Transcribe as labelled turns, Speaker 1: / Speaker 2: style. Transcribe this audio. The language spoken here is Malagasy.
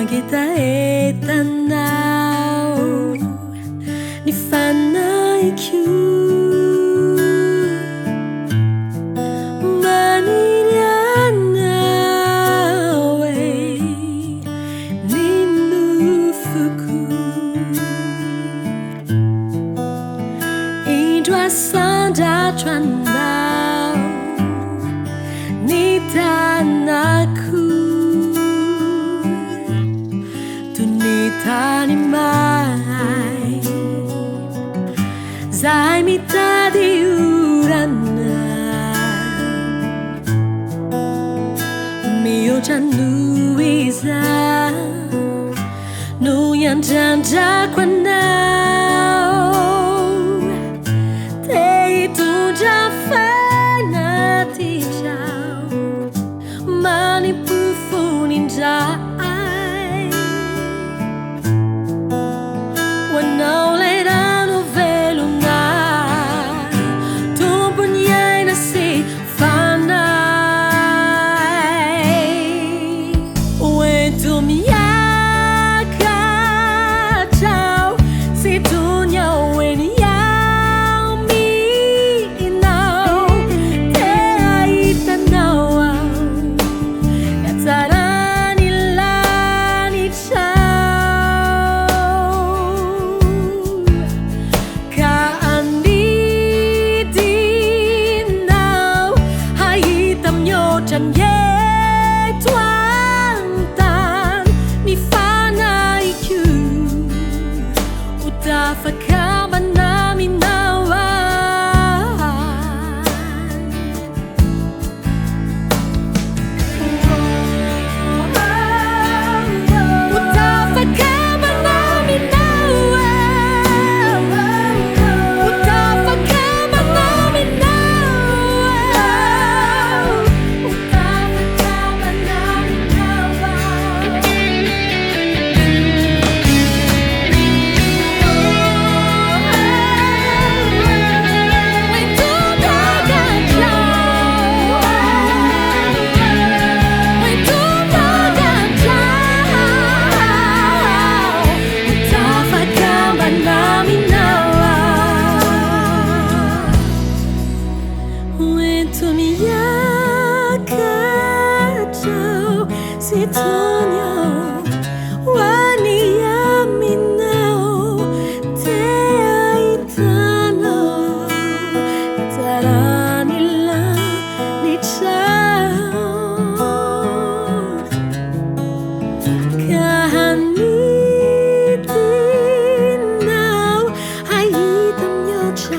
Speaker 1: kita e tanaw ni fanay kyu manilanawe ninufuku idwa sanda tranau ni tanaku Tani mai Zai mita di urana Mio chanu isa Nu yan janja kwanau Te tu ja fana ti chao Mani pufu ninja Chẳng ye toan tan ni fanay kyu uta fakaman namin nawan uta fakaman namin nawan uta fakaman namin Si tonyo wania minao te aitano taranila ni chao kahani tinao aitam yocha